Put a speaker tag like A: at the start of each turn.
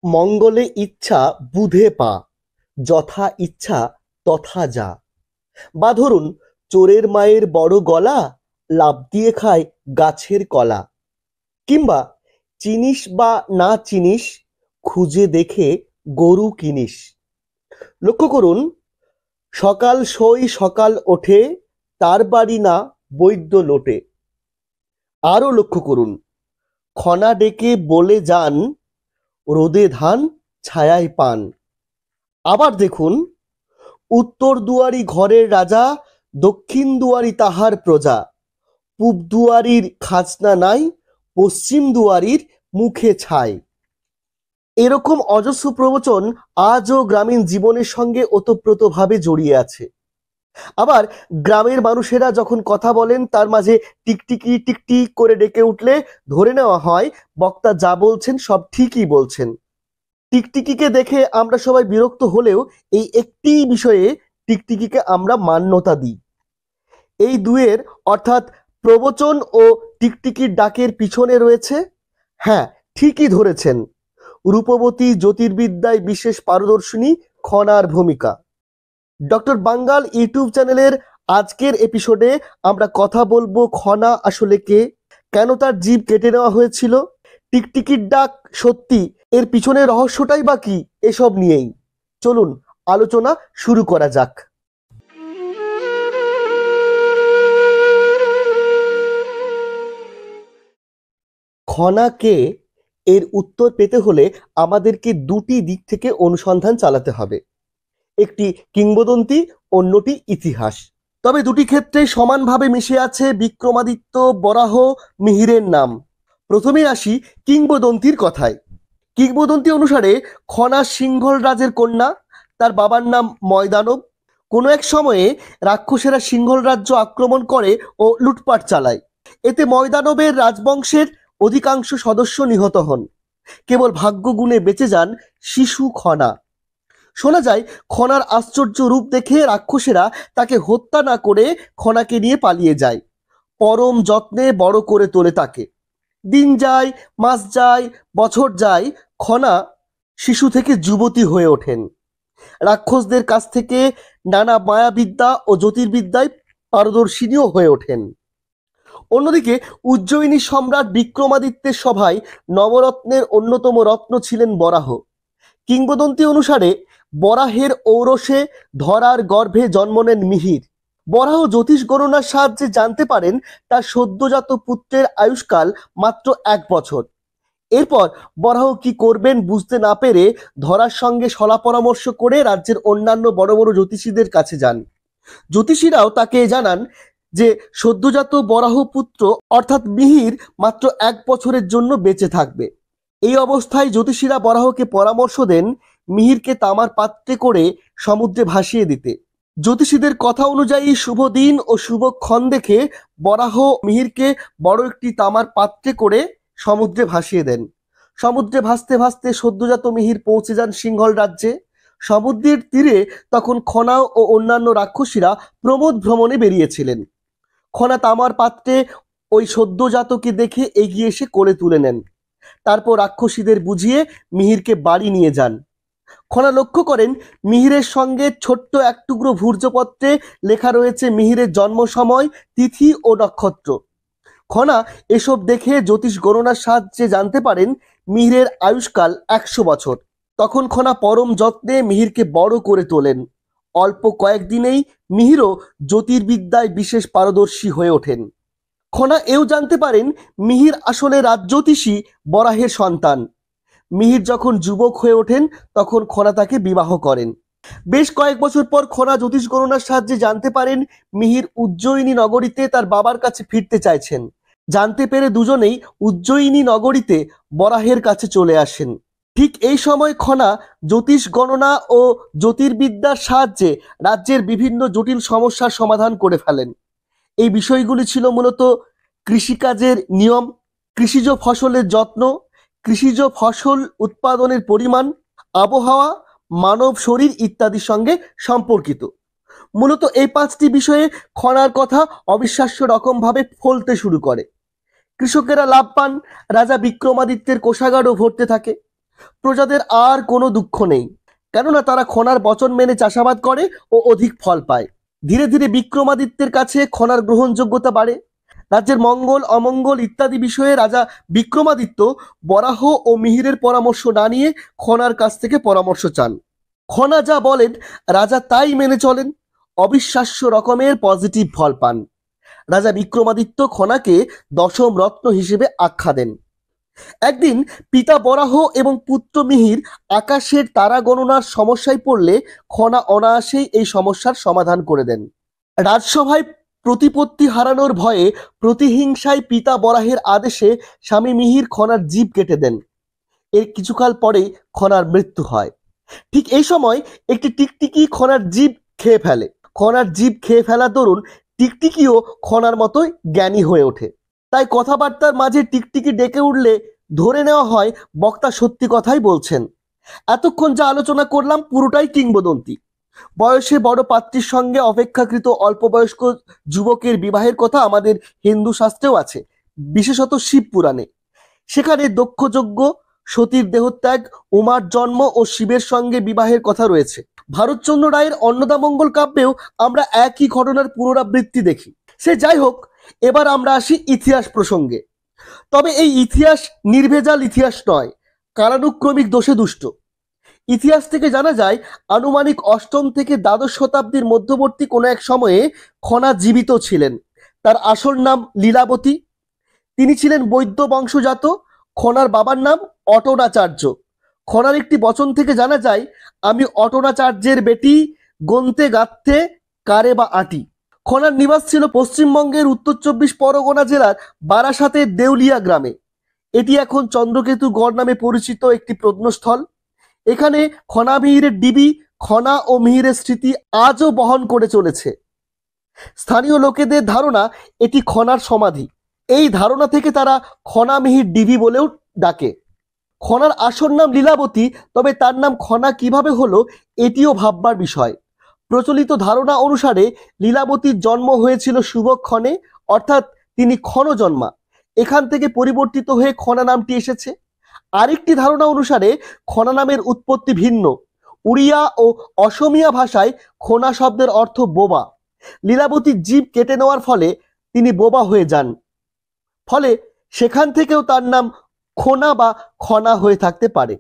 A: মঙ্গলে ইচ্ছা বুধে পা, যথা ইচ্ছা তথা যা। বা ধরুন, চোরের মায়ের বড় গলা, লাফ দিয়ে খায় গাছের কলা। কিংবা চিনিস বা না চিনিস, খুঁজে দেখে গরু কিনিস। লক্ষ্য করুন, সকাল সই সকাল ওঠে, তার বাড়ি না বৈদ্য লোটে। আরো লক্ষ্য করুন, খনা ডেকে বলে যান, রোদে ধান ছায়ায় পান। আবার দেখুন, উত্তর দুয়ারি ঘরের রাজা, দক্ষিণ দুয়ারি তাহার প্রজা। পূব দুয়ারির খাজনা নাই, পশ্চিম দুয়ারির মুখে ছাই। এরকম অজস্র প্রবচন আজও গ্রামীণ জীবনের সঙ্গে ওতপ্রোতভাবে জড়িয়ে আছে। আবার গ্রামের মানুষেরা যখন কথা বলেন, তার মাঝে টিকটিকি টিকটিক করে ডেকে উঠলে ধরে নেওয়া হয় বক্তা যা বলছেন সব ঠিকই বলছেন। টিকটিকিকে দেখে আমরা সবাই বিরক্ত হলেও এই একটি বিষয়ে টিকটিকিকে আমরা মান্যতা দিই। এই দুয়ের অর্থাৎ প্রবচন ও টিকটিকির ডাকের পিছনে রয়েছে, হ্যাঁ ঠিকই ধরেছেন, রূপবতী জ্যোতির্বিদ্যায় বিশেষ পারদর্শিনী খনার ভূমিকা। ডক্টর বাঙ্গাল ইউটিউব চ্যানেলের আজকের এপিসোডে আমরা কথা বলবো খনা আসলে কে, কেন তার জীব কেটে নেওয়া হয়েছিল, টিকটিকির ডাক সত্যি, এর পিছনে রহস্যটাই বা কি, এসব নিয়েই। চলুন আলোচনা শুরু করা যাক। খনা কে, এর উত্তর পেতে হলে আমাদেরকে দুটি দিক থেকে অনুসন্ধান চালাতে হবে। একটি কিংবদন্তি, অন্যটি ইতিহাস। তবে দুটি ক্ষেত্রে সমানভাবে মিশে আছে বিক্রমাদিত্য, বরাহ, মিহিরের নাম। প্রথমে আসি কিংবদন্তির কথায়। কিংবদন্তি অনুসারে খনা সিংহল রাজের কন্যা, তার বাবার নাম ময়দানব। কোনো এক সময়ে রাক্ষসেরা সিংহল রাজ্য আক্রমণ করে ও লুটপাট চালায়। এতে ময়দানবের রাজবংশের অধিকাংশ সদস্য নিহত হন, কেবল ভাগ্যগুণে বেঁচে যান শিশু খনা। শোনা যায়, খনার আশ্চর্য রূপ দেখে রাক্ষসেরা তাকে হত্যা না করে খনাকে নিয়ে পালিয়ে যায়। পরম যত্নে বড় করে তোলে তাকে। দিন যায়, মাস যায়, বছর যায়, খনা শিশু থেকে যুবতী হয়ে ওঠেন। রাক্ষসদের কাছ থেকে নানা মায়াবিদ্যা ও জ্যোতির্বিদ্যায় পারদর্শিনীও হয়ে ওঠেন। অন্যদিকে উজ্জয়িনী সম্রাট বিক্রমাদিত্যের সভায় নবরত্নের অন্যতম রত্ন ছিলেন বরাহ। কিংবদন্তি অনুসারে বরাহের ঔরসে ধরার গর্ভে জন্ম নেন মিহির। বরাহ জ্যোতিষ গণনার সাহায্যে জানতে পারেন তার সদ্যজাত পুত্রের আয়ুষ্কাল মাত্র 1 বছর। এরপর বরাহ কি করবেন বুঝতে না পেরে ধরার সঙ্গে সলা পরামর্শ করে রাজ্যের অন্যান্য বড় বড় জ্যোতিষীদের কাছে যান। জ্যোতিষীরাও তাকে জানান যে সদ্যজাত বরাহ পুত্র অর্থাৎ মিহির মাত্র 1 বছরের জন্য বেঁচে থাকবে। এই অবস্থায় জ্যোতিষীরা বরাহকে পরামর্শ দেন মিহিরকে তামার পাত্রে করে সমুদ্রে ভাসিয়ে দিতে। জ্যোতিষীদের কথা অনুযায়ী শুভ দিন ও শুভক্ষণ দেখে বরাহ মিহিরকে বড় একটি তামার পাত্রে করে সমুদ্রে ভাসিয়ে দেন। সমুদ্রে ভাসতে ভাসতে সদ্যজাত মিহির পৌঁছে যান সিংহল রাজ্যে। সমুদ্রের তীরে তখন খনা ও অন্যান্য রাক্ষসীরা প্রমোদ ভ্রমণে বেরিয়েছিলেন। খনা তামার পাত্রে ওই সদ্যজাতকে দেখে এগিয়ে এসে কোলে তুলে নেন। তারপর রাক্ষসীদের বুঝিয়ে মিহিরকে বাড়ি নিয়ে যান। খনা লক্ষ্য করেন মিহিরের সঙ্গে ছোট্ট এক টুকরো ভূর্জপত্রে লেখা রয়েছে মিহিরের জন্ম সময়, তিথি ও নক্ষত্র। খনা এসব দেখে জ্যোতিষ গণনার সাহায্যে জানতে পারেন মিহিরের আয়ুষ্কাল 100 বছর। তখন খনা পরম যত্নে মিহিরকে বড় করে তোলেন। অল্প কয়েকদিনেই মিহিরও জ্যোতির্বিদ্যায় বিশেষ পারদর্শী হয়ে ওঠেন। খনা এও জানতে পারেন মিহির আসলে রাজজ্যোতিষী বরাহের সন্তান। মিহির যখন যুবক হয়ে ওঠেন তখন খনা তাকে বিবাহ করেন। বেশ কয়েক বছর পর খনা জ্যোতিষ গণনার সাহায্যে জানতে পারেন মিহির উজ্জয়িনী নগরীতে তার বাবার কাছে ফিরতে চাইছেন। জানতে পেরে দুজনেই উজ্জয়িনী নগরীতে বরাহের কাছে চলে আসেন। ঠিক এই সময় খনা জ্যোতিষ গণনা ও জ্যোতির্বিদ্যার সাহায্যে রাজ্যের বিভিন্ন জটিল সমস্যার সমাধান করে ফেলেন। এই বিষয়গুলি ছিল মূলত কৃষিকাজের নিয়ম, কৃষিজ ফসলের যত্ন, কৃষিজ ফসল উৎপাদনের পরিমাণ, আবহাওয়া, মানব শরীর ইত্যাদির সঙ্গে সম্পর্কিত। মূলত এই 5টি বিষয়ে খনার কথা অবিশ্বাস্য রকমভাবে ফলতে শুরু করে। কৃষকেরা লাভ পান, রাজা বিক্রমাদিত্যের কোষাগারও ভরতে থাকে। প্রজাদের আর কোনো দুঃখ নেই, কেননা তারা খনার বচন মেনে চাষাবাদ করে ও অধিক ফল পায়। ধীরে ধীরে বিক্রমাদিত্যের কাছে খনার গ্রহণযোগ্যতা বাড়ে। রাজ্যের মঙ্গল অমঙ্গল ইত্যাদি বিষয়ে রাজা বিক্রমাদিত্য বরাহ ও মিহিরের পরামর্শ না নিয়ে খনার কাছ থেকে পরামর্শ চান। খনা যা বলেন রাজা তাই মেনে চলেন। অবিশ্বাস্য রকমের পজিটিভ ফল পান। রাজা বিক্রমাদিত্য খনাকে দশম রত্ন হিসেবে আখ্যা দেন। একদিন পিতা বরাহ এবং পুত্র মিহির আকাশের তারা গণনার সমস্যায় পড়লে খনা অনায়াসেই এই সমস্যার সমাধান করে দেন। রাজসভায় প্রতিপত্তি হারানোর ভয়ে প্রতিহিংসায় পিতা বরাহের আদেশে স্বামী মিহির খনার জিভ কেটে দেন। এর কিছুকাল পরেই খনার মৃত্যু হয়। ঠিক এই সময় একটি টিকটিকি খনার জিভ খেয়ে ফেলে। খনার জিভ খেয়ে ফেলা দরুন টিকটিকিও খনার মতোই জ্ঞানী হয়ে ওঠে। তাই কথাবার্তার মাঝে টিকটিকি ডেকে উঠলে ধরে নেওয়া হয় বক্তা সত্যি কথাই বলছেন। এতক্ষণ যা আলোচনা করলাম পুরোটাই কিংবদন্তি। বয়সে বড় পাত্রীর সঙ্গে অপেক্ষাকৃত অল্প বয়স্ক যুবকের বিবাহের কথা আমাদের হিন্দু শাস্ত্রেও আছে, বিশেষত শিব পুরাণে। সেখানে দক্ষযজ্ঞ, সতীর দেহত্যাগ, উমার জন্ম ও শিবের সঙ্গে বিবাহের কথা রয়েছে। ভারতচন্দ্র রায়ের অন্নদামঙ্গল কাব্যেও আমরা একই ঘটনার পুনরাবৃত্তি দেখি। সে যাই হোক, এবার আমরা আসি ইতিহাস প্রসঙ্গে। তবে এই ইতিহাস নির্ভেজাল ইতিহাস নয়, কালানুক্রমিক দোষে দুষ্ট। ইতিহাস থেকে জানা যায় আনুমানিক অষ্টম থেকে দ্বাদশ শতাব্দীর মধ্যবর্তী কোনো এক সময়ে খনা জীবিত ছিলেন। তার আসল নাম লীলাবতী। তিনি ছিলেন বৈদ্য বংশজাত। খনার বাবার নাম অটনাচার্য। খনার একটি বচন থেকে জানা যায়, আমি অটনাচার্যের বেটি, গন্তে গাত্তে কারে বা আটি। খনার নিবাস ছিল পশ্চিমবঙ্গের উত্তর ২৪ পরগনা জেলার বারাসাতের দেউলিয়া গ্রামে। এটি এখন চন্দ্রকেতু গড় নামে পরিচিত একটি প্রত্নস্থল। এখানে খনা মিহিরের ডিবি, খনা ও মিহিরের স্মৃতি আজও বহন করে চলেছে। স্থানীয় লোকেদের ধারণা এটি খনার সমাধি। এই ধারণা থেকে তারা খনা মিহির ডিবি বলেও ডাকে। খনার আসল নাম লীলাবতী, তবে তার নাম খনা কিভাবে হলো এটিও ভাববার বিষয়। প্রচলিত ধারণা অনুসারে লীলাবতীর জন্ম হয়েছিল শুভক্ষণে, অর্থাৎ তিনি ক্ষণজন্মা। এখান থেকে পরিবর্তিত হয়ে খনা নামটি এসেছে। আরেকটি ধারণা অনুসারে খনা নামের উৎপত্তি ভিন্ন। উড়িয়া ও অসমিয়া ভাষায় খনা শব্দের অর্থ বোবা। লীলাবতীর জীব কেটে নেওয়ার ফলে তিনি বোবা হয়ে যান, ফলে সেখান থেকেও তার নাম খনা বা খনা হয়ে থাকতে পারে।